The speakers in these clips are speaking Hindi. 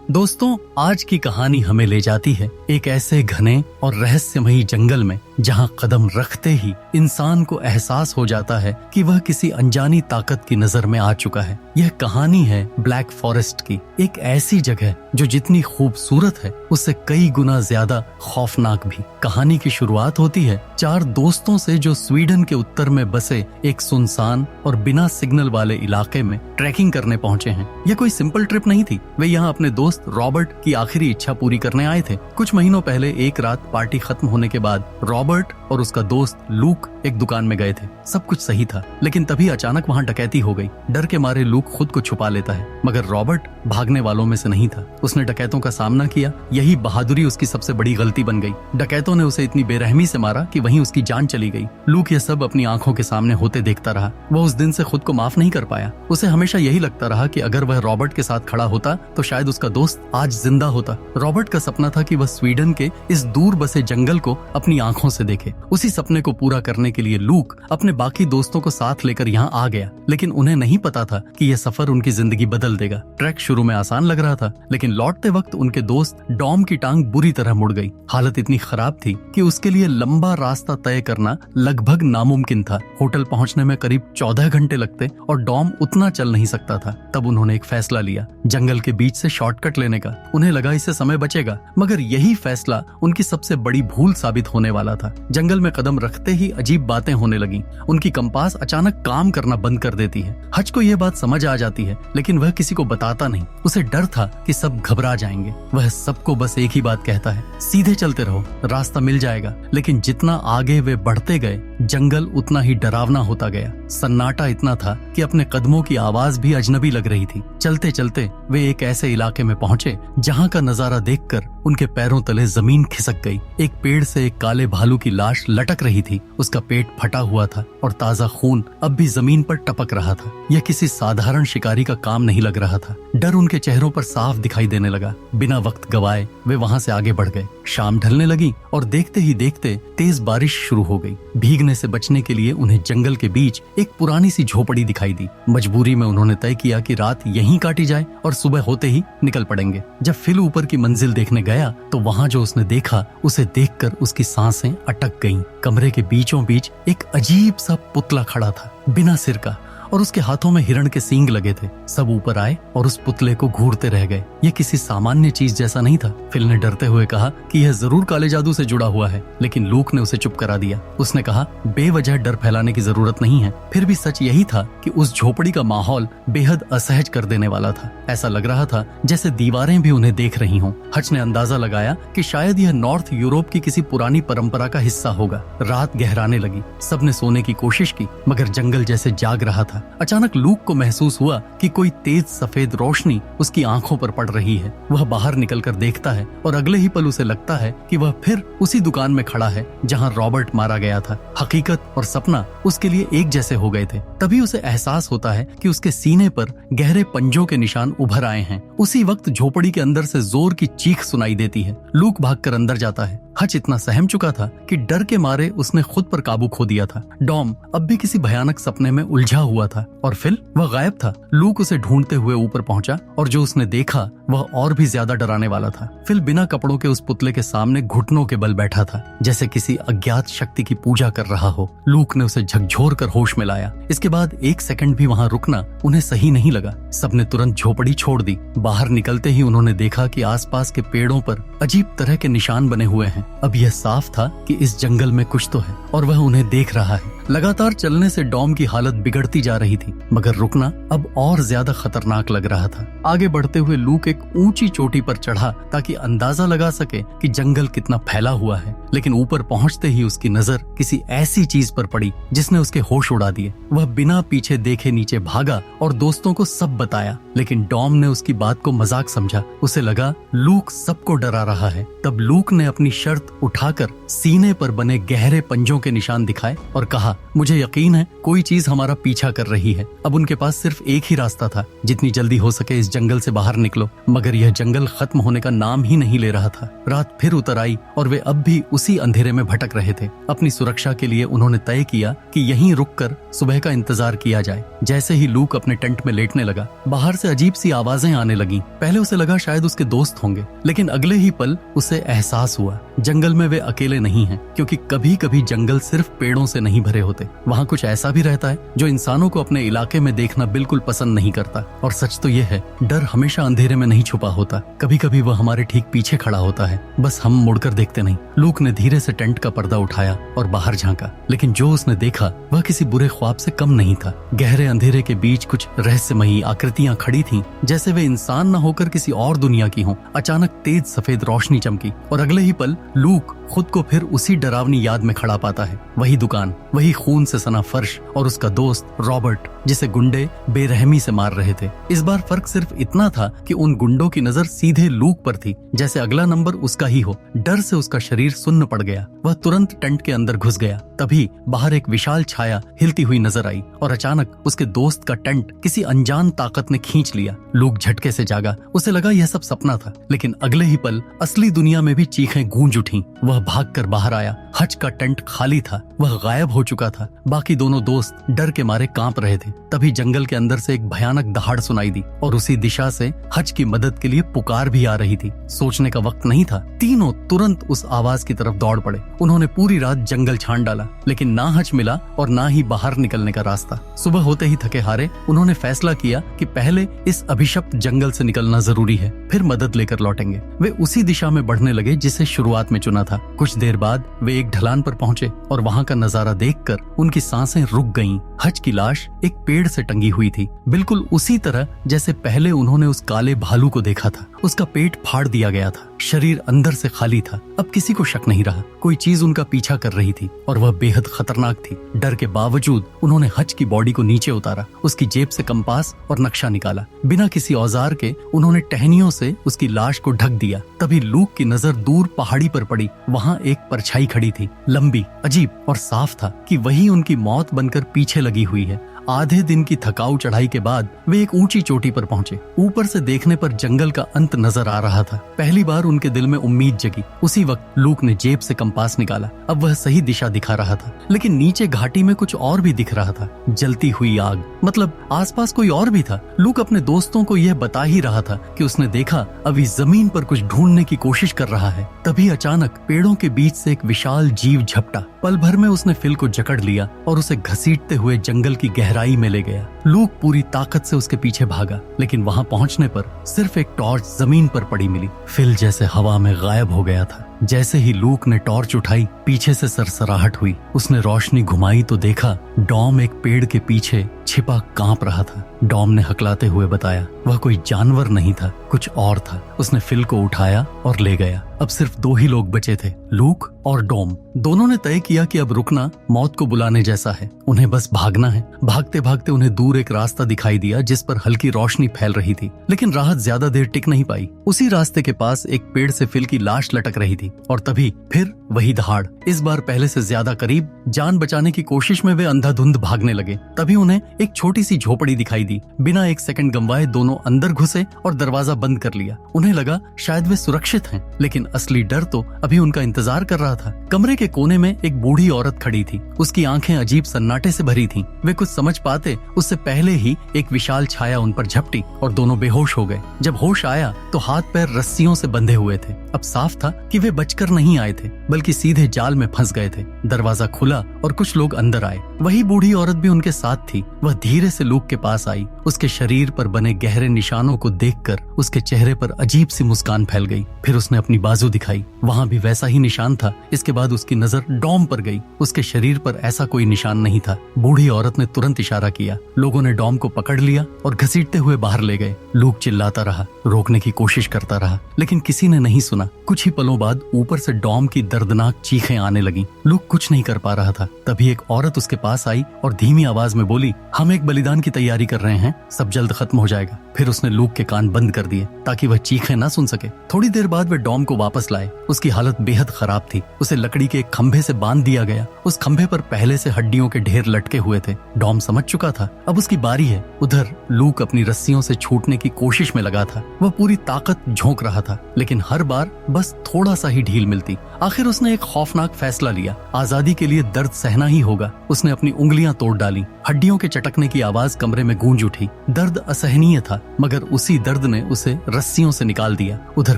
दोस्तों, आज की कहानी हमें ले जाती है एक ऐसे घने और रहस्यमयी जंगल में जहां कदम रखते ही इंसान को एहसास हो जाता है कि वह किसी अनजानी ताकत की नजर में आ चुका है। यह कहानी है ब्लैक फॉरेस्ट की, एक ऐसी जगह जो जितनी खूबसूरत है उससे कई गुना ज्यादा खौफनाक भी। कहानी की शुरुआत होती है 4 दोस्तों से जो स्वीडन के उत्तर में बसे एक सुनसान और बिना सिग्नल वाले इलाके में ट्रैकिंग करने पहुंचे हैं। यह कोई सिंपल ट्रिप नहीं थी। वे यहाँ अपने दोस्त रॉबर्ट की आखिरी इच्छा पूरी करने आए थे। कुछ महीनों पहले एक रात पार्टी खत्म होने के बाद रॉबर्ट और उसका दोस्त लूक एक दुकान में गए थे। सब कुछ सही था, लेकिन तभी अचानक वहां डकैती हो गई। डर के मारे लूक खुद को छुपा लेता है, मगर रॉबर्ट भागने वालों में से नहीं था। उसने डकैतों का सामना किया। यही बहादुरी उसकी सबसे बड़ी गलती बन गई। डकैतों ने उसे इतनी बेरहमी से मारा कि वहीं उसकी जान चली गई। लूक यह सब अपनी आंखों के सामने होते देखता रहा। वह उस दिन से खुद को माफ नहीं कर पाया। उसे हमेशा यही लगता रहा कि अगर वह रॉबर्ट के साथ खड़ा होता तो शायद उसका दोस्त आज जिंदा होता। रॉबर्ट का सपना था कि वह स्वीडन के इस दूर बसे जंगल को अपनी आंखों से देखे। उसी सपने को पूरा करने के लिए लूक अपने बाकी दोस्तों को साथ लेकर यहाँ आ गया, लेकिन उन्हें नहीं पता था कि यह सफर उनकी जिंदगी बदल देगा। ट्रैक शुरू में आसान लग रहा था, लेकिन लौटते वक्त उनके दोस्त डॉम की टांग बुरी तरह मुड़ गई। हालत इतनी खराब थी कि उसके लिए लंबा रास्ता तय करना लगभग नामुमकिन था। होटल पहुंचने में करीब 14 घंटे लगते और डॉम उतना चल नहीं सकता था। तब उन्होंने एक फैसला लिया, जंगल के बीच से शॉर्टकट लेने का। उन्हें लगा इससे समय बचेगा, मगर यही फैसला उनकी सबसे बड़ी भूल साबित होने वाला था। जंगल में कदम रखते ही अजीब बातें होने लगी। उनकी कंपास अचानक काम करना बंद कर देती है। हच को यह बात समझ आ जाती है, लेकिन वह किसी को बताता नहीं। उसे डर था कि सब घबरा जाएंगे। वह सबको बस एक ही बात कहता है, सीधे चलते रहो, रास्ता मिल जाएगा। लेकिन जितना आगे वे बढ़ते गए, जंगल उतना ही डरावना होता गया। सन्नाटा इतना था कि अपने कदमों की आवाज भी अजनबी लग रही थी। चलते चलते वे एक ऐसे इलाके में पहुंचे जहां का नजारा देखकर उनके पैरों तले जमीन खिसक गई। एक पेड़ से एक काले भालू की लाश लटक रही थी। उसका पेट फटा हुआ था और ताजा खून अब भी जमीन पर टपक रहा था। यह किसी साधारण शिकारी का काम नहीं लग रहा था। डर उनके चेहरों पर साफ दिखाई देने लगा। बिना वक्त गवाए वे वहां से आगे बढ़ गए। शाम ढलने लगी और देखते ही देखते तेज बारिश शुरू हो गई। भीगने से बचने के लिए उन्हें जंगल के बीच एक पुरानी सी झोपड़ी दिखाई दी। मजबूरी में उन्होंने तय किया कि रात यहीं काटी जाए और सुबह होते ही निकल पड़ेंगे। जब फिल ऊपर की मंजिल देखने गया तो वहां जो उसने देखा, उसे देखकर उसकी सांसें अटक गईं। कमरे के बीचों बीच एक अजीब सा पुतला खड़ा था, बिना सिर का, और उसके हाथों में हिरण के सींग लगे थे। सब ऊपर आए और उस पुतले को घूरते रह गए। यह किसी सामान्य चीज जैसा नहीं था। फिल ने डरते हुए कहा कि यह जरूर काले जादू से जुड़ा हुआ है, लेकिन लूक ने उसे चुप करा दिया। उसने कहा, बेवजह डर फैलाने की जरूरत नहीं है। फिर भी सच यही था कि उस झोपड़ी का माहौल बेहद असहज कर देने वाला था। ऐसा लग रहा था जैसे दीवारें भी उन्हें देख रही हों। हच ने अंदाजा लगाया कि शायद यह नॉर्थ यूरोप की किसी पुरानी परंपरा का हिस्सा होगा। रात गहराने लगी। सबने सोने की कोशिश की, मगर जंगल जैसे जाग रहा था। अचानक लूक को महसूस हुआ कि कोई तेज सफेद रोशनी उसकी आंखों पर पड़ रही है। वह बाहर निकलकर देखता है और अगले ही पल उसे लगता है कि वह फिर उसी दुकान में खड़ा है जहां रॉबर्ट मारा गया था। हकीकत और सपना उसके लिए एक जैसे हो गए थे। तभी उसे एहसास होता है कि उसके सीने पर गहरे पंजों के निशान उभर आए हैं। उसी वक्त झोपड़ी के अंदर से जोर की चीख सुनाई देती है। लूक भागकर अंदर जाता है। हच इतना सहम चुका था कि डर के मारे उसने खुद पर काबू खो दिया था। डॉम अब भी किसी भयानक सपने में उलझा हुआ था और फिल वह गायब था। लूक उसे ढूंढते हुए ऊपर पहुंचा और जो उसने देखा वह और भी ज्यादा डराने वाला था। फिल बिना कपड़ों के उस पुतले के सामने घुटनों के बल बैठा था, जैसे किसी अज्ञात शक्ति की पूजा कर रहा हो। लूक ने उसे झकझोर कर होश में लाया। इसके बाद एक सेकंड भी वहां रुकना उन्हें सही नहीं लगा। सबने तुरंत झोपड़ी छोड़ दी। बाहर निकलते ही उन्होंने देखा कि आसपास के पेड़ों पर अजीब तरह के निशान बने हुए हैं। अब यह साफ था कि इस जंगल में कुछ तो है और वह उन्हें देख रहा है। लगातार चलने से डॉम की हालत बिगड़ती जा रही थी, मगर रुकना अब और ज्यादा खतरनाक लग रहा था। आगे बढ़ते हुए लूक एक ऊंची चोटी पर चढ़ा ताकि अंदाजा लगा सके कि जंगल कितना फैला हुआ है। लेकिन ऊपर पहुंचते ही उसकी नजर किसी ऐसी चीज पर पड़ी जिसने उसके होश उड़ा दिए। वह बिना पीछे देखे नीचे भागा और दोस्तों को सब बताया, लेकिन डॉम ने उसकी बात को मजाक समझा। उसे लगा लूक सबको डरा रहा है। तब लूक ने अपनी शर्त उठाकर सीने पर बने गहरे पंजों के निशान दिखाए और कहा, मुझे यकीन है कोई चीज हमारा पीछा कर रही है। अब उनके पास सिर्फ एक ही रास्ता था, जितनी जल्दी हो सके इस जंगल से बाहर निकलो। मगर यह जंगल खत्म होने का नाम ही नहीं ले रहा था। रात फिर उतर आई और वे अब भी उसी अंधेरे में भटक रहे थे। अपनी सुरक्षा के लिए उन्होंने तय किया कि यहीं रुककर सुबह का इंतजार किया जाए। जैसे ही लूक अपने टेंट में लेटने लगा, बाहर से अजीब सी आवाजें आने लगी। पहले उसे लगा शायद उसके दोस्त होंगे, लेकिन अगले ही पल उसे एहसास हुआ जंगल में वे अकेले नहीं हैं, क्योंकि कभी कभी जंगल सिर्फ पेड़ों से नहीं भरे होते। वहाँ कुछ ऐसा भी रहता है जो इंसानों को अपने इलाके में देखना बिल्कुल पसंद नहीं करता। और सच तो यह है, डर हमेशा अंधेरे में नहीं छुपा होता, कभी कभी वह हमारे ठीक पीछे खड़ा होता है, बस हम मुड़कर देखते नहीं। लूक ने धीरे से टेंट का पर्दा उठाया और बाहर झांका, लेकिन जो उसने देखा वह किसी बुरे ख्वाब से कम नहीं था। गहरे अंधेरे के बीच कुछ रहस्यमयी आकृतियां खड़ी थीं, जैसे वे इंसान न होकर किसी और दुनिया की हों। अचानक तेज सफेद रोशनी चमकी और अगले ही पल लूक खुद को फिर उसी डरावनी याद में खड़ा पाता है। वही दुकान, वही खून से सना फर्श और उसका दोस्त रॉबर्ट, जिसे गुंडे बेरहमी से मार रहे थे। इस बार फर्क सिर्फ इतना था कि उन गुंडों की नजर सीधे लूक पर थी, जैसे अगला नंबर उसका ही हो। डर से उसका शरीर सुन्न पड़ गया। वह तुरंत टेंट के अंदर घुस गया। तभी बाहर एक विशाल छाया हिलती हुई नजर आई और अचानक उसके दोस्त का टेंट किसी अनजान ताकत ने खींच लिया। लूक झटके से जागा। उसे लगा यह सब सपना था, लेकिन अगले ही पल असली दुनिया में भी चीखें गूंज उठीं। वह भागकर बाहर आया। हज का टेंट खाली था, वह गायब हो चुका था। बाकी दोनों दोस्त डर के मारे कांप रहे थे। तभी जंगल के अंदर से एक भयानक दहाड़ सुनाई दी और उसी दिशा से हज की मदद के लिए पुकार भी आ रही थी। सोचने का वक्त नहीं था। तीनों तुरंत उस आवाज की तरफ दौड़ पड़े। उन्होंने पूरी रात जंगल छान डाला, लेकिन ना हज मिला और ना ही बाहर निकलने का रास्ता। सुबह होते ही थके हारे उन्होंने फैसला किया कि पहले इस अभिशप्त जंगल से निकलना जरूरी है, फिर मदद लेकर लौटेंगे। वे उसी दिशा में बढ़ने लगे जिसे शुरुआत में चुना था। कुछ देर बाद वे एक ढलान पर पहुंचे और वहां का नजारा देखकर उनकी सांसें रुक गईं। हज की लाश एक पेड़ से टंगी हुई थी, बिल्कुल उसी तरह जैसे पहले उन्होंने उस काले भालू को देखा था। उसका पेट फाड़ दिया गया था, शरीर अंदर से खाली था। अब किसी को शक नहीं रहा, कोई चीज उनका पीछा कर रही थी और वह बेहद खतरनाक थी। डर के बावजूद उन्होंने हज की बॉडी को नीचे उतारा, उसकी जेब से कंपास और नक्शा निकाला। बिना किसी औजार के उन्होंने टहनियों से उसकी लाश को ढक दिया। तभी लूक की नजर दूर पहाड़ी पर पड़ी। वहाँ एक परछाई खड़ी थी, लंबी, अजीब और साफ था कि वही उनकी मौत बनकर पीछे लगी हुई है। आधे दिन की थकाऊ चढ़ाई के बाद वे एक ऊंची चोटी पर पहुंचे। ऊपर से देखने पर जंगल का अंत नजर आ रहा था। पहली बार उनके दिल में उम्मीद जगी। उसी वक्त लूक ने जेब से कंपास निकाला। अब वह सही दिशा दिखा रहा था, लेकिन नीचे घाटी में कुछ और भी दिख रहा था, जलती हुई आग। मतलब आसपास कोई और भी था। लूक अपने दोस्तों को यह बता ही रहा था कि उसने देखा अभी जमीन पर कुछ ढूंढने की कोशिश कर रहा है। तभी अचानक पेड़ों के बीच से एक विशाल जीव झपटा। पल भर में उसने फिल को जकड़ लिया और उसे घसीटते हुए जंगल की गहराई में ले गया। लूक पूरी ताकत से उसके पीछे भागा, लेकिन वहां पहुंचने पर सिर्फ एक टॉर्च जमीन पर पड़ी मिली। फिल जैसे हवा में गायब हो गया था। जैसे ही लूक ने टॉर्च उठाई, पीछे से सरसराहट हुई। उसने रोशनी घुमाई तो देखा डॉम एक पेड़ के पीछे छिपा कांप रहा था। डॉम ने हकलाते हुए बताया वह कोई जानवर नहीं था, कुछ और था। उसने फिल को उठाया और ले गया। अब सिर्फ दो ही लोग बचे थे, लूक और डॉम। दोनों ने तय किया कि अब रुकना मौत को बुलाने जैसा है, उन्हें बस भागना है। भागते भागते उन्हें दूर एक रास्ता दिखाई दिया जिस पर हल्की रोशनी फैल रही थी, लेकिन राहत ज्यादा देर टिक नहीं पाई। उसी रास्ते के पास एक पेड़ से फिल की लाश लटक रही थी और तभी फिर वही दहाड़। इस बार पहले से ज्यादा करीब। जान बचाने की कोशिश में वे अंधाधुंध भागने लगे। तभी उन्हें एक छोटी सी झोपड़ी दिखाई दी। बिना एक सेकंड गंवाए दोनों अंदर घुसे और दरवाजा बंद कर लिया। उन्हें लगा शायद वे सुरक्षित हैं, लेकिन असली डर तो अभी उनका इंतजार कर रहा था। कमरे के कोने में एक बूढ़ी औरत खड़ी थी। उसकी आंखें अजीब सन्नाटे से भरी थीं। वे कुछ समझ पाते उससे पहले ही एक विशाल छाया उन पर झपटी और दोनों बेहोश हो गए। जब होश आया तो हाथ पैर रस्सियों से बंधे हुए थे। अब साफ था कि वे बचकर नहीं आए थे, बल्कि सीधे जाल में फंस गए थे। दरवाजा खुला और कुछ लोग अंदर आए। वही बूढ़ी औरत भी उनके साथ थी। वह धीरे से लूक के पास आई। उसके शरीर पर बने गहरे निशानों को देखकर उसके चेहरे पर अजीब सी मुस्कान फैल गई। फिर उसने अपनी बाजू दिखाई, वहां भी वैसा ही निशान था। इसके बाद उसकी नजर डॉम पर गई। उसके शरीर पर ऐसा कोई निशान नहीं था। बूढ़ी औरत ने तुरंत इशारा किया। लोगों ने डॉम को पकड़ लिया और घसीटते हुए बाहर ले गए। लूक चिल्लाता रहा, रोकने की कोशिश करता रहा, लेकिन किसी ने नहीं सुना। कुछ ही पलों बाद ऊपर से डॉम की दर्दनाक चीखें आने लगी। लूक कुछ नहीं कर पा रहा था। तभी एक औरत उसके पास आई और धीमी आवाज में बोली, हम एक बलिदान की तैयारी कर रहे हैं, सब जल्द खत्म हो जाएगा। फिर उसने लूक के कान बंद कर दिए ताकि वह चीखें ना सुन सके। थोड़ी देर बाद वे डॉम को वापस लाए। उसकी हालत बेहद खराब थी। उसे लकड़ी के एक खंभे से बांध दिया गया। उस खंभे पर पहले से हड्डियों के ढेर लटके हुए थे। डॉम समझ चुका था अब उसकी बारी है। उधर लूक अपनी रस्सियों से छूटने की कोशिश में लगा था। वह पूरी ताकत झोंक रहा था, लेकिन हर बार बस थोड़ा सा ही ढील मिलती। आखिर उसने एक खौफनाक फैसला लिया। आजादी के लिए दर्द सहना ही होगा। उसने अपनी उंगलियां तोड़ डाली। हड्डियों के चटकने की आवाज कमरे में गूंज उठी। दर्द असहनीय था, मगर उसी दर्द ने उसे रस्सियों से निकाल दिया। उधर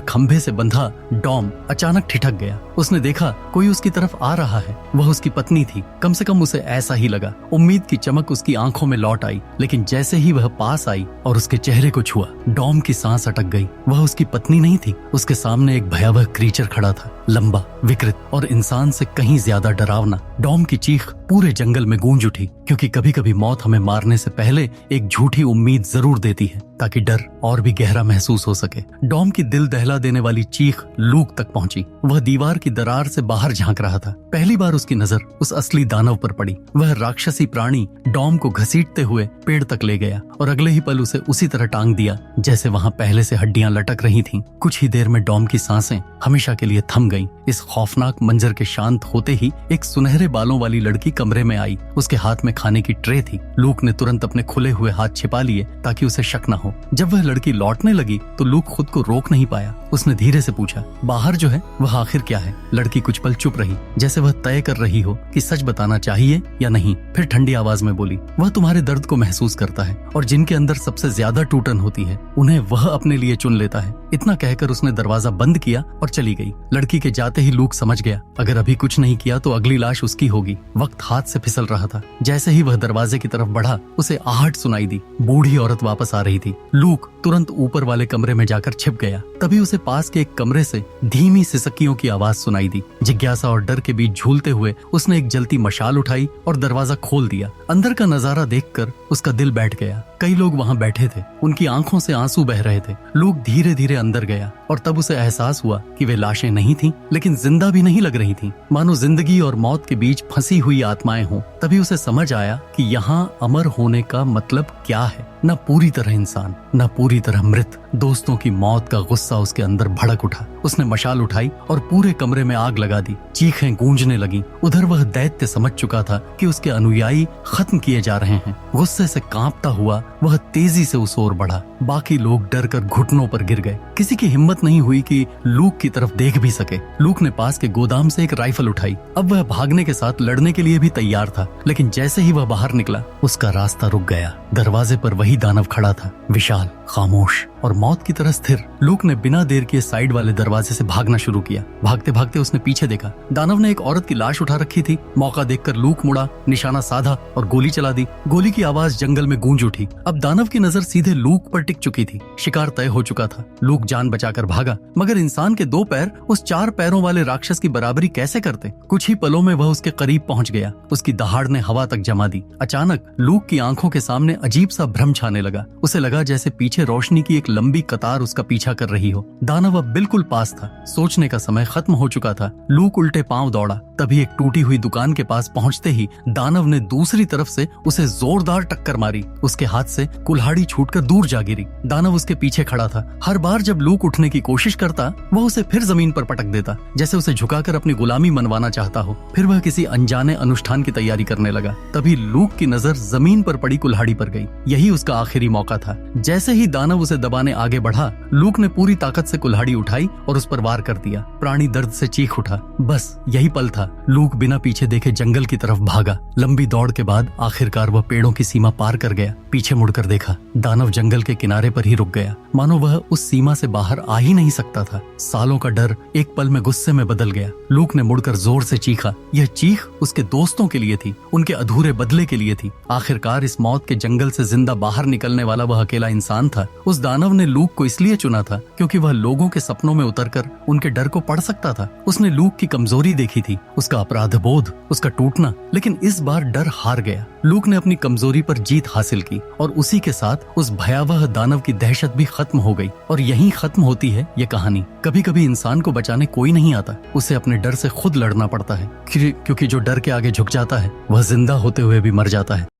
खंभे से बंधा डॉम अचानक ठिठक गया। उसने देखा कोई उसकी तरफ आ रहा है। वह उसकी पत्नी थी। कम से कम उसे ऐसा ही लगा। उम्मीद की चमक उसकी आंखों में लौट आई, लेकिन जैसे ही वह पास आई और उसके चेहरे को छुआ, डॉम की सांस अटक गई। वह उसकी पत्नी नहीं थी। उसके सामने एक भयावह क्रीचर खड़ा था, लंबा, विकृत और इंसान से कहीं ज्यादा डरावना। डॉम की चीख पूरे जंगल में गूंज उठी, क्योंकि कभी कभी मौत हमें मारने से पहले एक झूठी उम्मीद जरूर देती है, ताकि डर और भी गहरा महसूस हो सके। डॉम की दिल दहला देने वाली चीख लूक तक पहुंची। वह दीवार की दरार से बाहर झांक रहा था। पहली बार उसकी नजर उस असली दानव पर पड़ी। वह राक्षसी प्राणी डॉम को घसीटते हुए पेड़ तक ले गया और अगले ही पल उसे उसी तरह टांग दिया जैसे वहां पहले से हड्डियां लटक रही थीं। कुछ ही देर में डॉम की सांसें हमेशा के लिए थम गईं। इस खौफनाक मंजर के शांत होते ही एक सुनहरे बालों वाली लड़की कमरे में आई। उसके हाथ में खाने की ट्रे थी। लूक ने तुरंत अपने खुले हुए हाथ छिपा लिए ताकि उसे शक न हो। जब वह लड़की लौटने लगी तो लूक खुद को रोक नहीं पाया। उसने धीरे से पूछा, बाहर जो है वह आखिर क्या है? लड़की कुछ पल चुप रही, जैसे वह तय कर रही हो कि सच बताना चाहिए या नहीं। फिर ठंडी आवाज में बोली, वह तुम्हारे दर्द को महसूस करता है और जिनके अंदर सबसे ज्यादा टूटन होती है उन्हें वह अपने लिए चुन लेता है। इतना कहकर उसने दरवाजा बंद किया और चली गई। लड़की के जाते ही लूक समझ गया, अगर अभी कुछ नहीं किया तो अगली लाश उसकी होगी। वक्त हाथ से फिसल रहा था। जैसे ही वह दरवाजे की तरफ बढ़ा, उसे आहट सुनाई दी। बूढ़ी औरत वापस आ रही थी। लूक तुरंत ऊपर वाले कमरे में जाकर छिप गया। तभी उसे पास के एक कमरे से धीमी सिसकियों की आवाज सुनाई दी। जिज्ञासा और डर के बीच झूलते हुए उसने एक जलती मशाल उठाई और दरवाजा खोल दिया। अंदर का नजारा देखकर उसका दिल बैठ गया। कई लोग वहां बैठे थे। उनकी आंखों से आंसू बह रहे थे। लूक धीरे धीरे अंदर गया और तब उसे एहसास हुआ कि वे लाशें नहीं थीं, लेकिन जिंदा भी नहीं लग रही थीं, मानो जिंदगी और मौत के बीच फंसी हुई आत्माएं हों। तभी उसे समझ आया कि यहाँ अमर होने का मतलब क्या है। न पूरी तरह इंसान, न पूरी तरह मृत। दोस्तों की मौत का गुस्सा उसके अंदर भड़क उठा। उसने मशाल उठाई और पूरे कमरे में आग लगा दी। चीखें गूंजने लगी। उधर वह दैत्य समझ चुका था कि उसके अनुयायी खत्म किए जा रहे हैं। गुस्से से कांपता हुआ वह तेजी से उस ओर बढ़ा। बाकी लोग डर कर घुटनों पर गिर गए। किसी की हिम्मत नहीं हुई कि लूक की तरफ देख भी सके। लूक ने पास के गोदाम से एक राइफल उठाई। अब वह भागने के साथ लड़ने के लिए भी तैयार था, लेकिन जैसे ही वह बाहर निकला उसका रास्ता रुक गया। दरवाजे पर वही दानव खड़ा था, विशाल, खामोश और मौत की तरह स्थिर। लूक ने बिना देर किए साइड वाले दरवाजे से भागना शुरू किया। भागते भागते उसने पीछे देखा। दानव ने एक औरत की लाश उठा रखी थी। मौका देखकर लूक मुड़ा, निशाना साधा और गोली चला दी। गोली की आवाज जंगल में गूंज उठी। अब दानव की नजर सीधे लूक पर टिक चुकी थी। शिकार तय हो चुका था। लूक जान बचाकर भागा, मगर इंसान के 2 पैर उस 4 पैरों वाले राक्षस की बराबरी कैसे करते? कुछ ही पलों में वह उसके करीब पहुंच गया। उसकी दहाड़ ने हवा तक जमा दी। अचानक लूक की आंखों के सामने अजीब सा भ्रम छाने लगा। उसे लगा जैसे पीछे रोशनी की एक लंबी कतार उसका पीछा कर रही हो। दानव अब बिल्कुल पास था। सोचने का समय खत्म हो चुका था। लूक उल्टे पांव दौड़ा। तभी एक टूटी हुई दुकान के पास पहुंचते ही दानव ने दूसरी तरफ से उसे जोरदार टक्कर मारी। उसके हाथ से कुल्हाड़ी छूटकर दूर जा गिरी। दानव उसके पीछे खड़ा था। हर बार जब लूक उठने की कोशिश करता, वह उसे फिर जमीन पर पटक देता, जैसे उसे झुकाकर अपनी गुलामी मनवाना चाहता हो। फिर वह किसी अनजाने अनुष्ठान की तैयारी करने लगा। तभी लूक की नजर जमीन पर पड़ी कुल्हाड़ी पर गई। यही उसका आखिरी मौका था। जैसे ही दानव उसे दबाने आगे बढ़ा, लूक ने पूरी ताकत से कुल्हाड़ी उठाई और उस पर वार कर दिया। प्राणी दर्द से चीख उठा। बस यही पल था। लूक बिना पीछे देखे जंगल की तरफ भागा। लंबी दौड़ के बाद आखिरकार वह पेड़ों की सीमा पार कर गया। पीछे मुड़कर देखा, दानव जंगल के किनारे पर ही रुक गया, मानो वह उस सीमा से बाहर आ ही नहीं सकता था। सालों का डर एक पल में गुस्से में बदल गया। लूक ने मुड़कर जोर से चीखा। यह चीख उसके दोस्तों के लिए थी, उनके अधूरे बदले के लिए थी। आखिरकार इस मौत के जंगल से जिंदा बाहर निकलने वाला वह अकेला इंसान था। उस दानव ने लूक को इसलिए चुना था क्योंकि वह लोगों के सपनों में उतरकर उनके डर को पढ़ सकता था। उसने लूक की कमजोरी देखी थी, उसका अपराध बोध, उसका टूटना, लेकिन इस बार डर हार गया। लूक ने अपनी कमजोरी पर जीत हासिल की और उसी के साथ उस भयावह दानव की दहशत भी खत्म हो गई। और यहीं खत्म होती है ये कहानी। कभी कभी इंसान को बचाने कोई नहीं आता, उसे अपने डर से खुद लड़ना पड़ता है, क्योंकि जो डर के आगे झुक जाता है वह जिंदा होते हुए भी मर जाता है।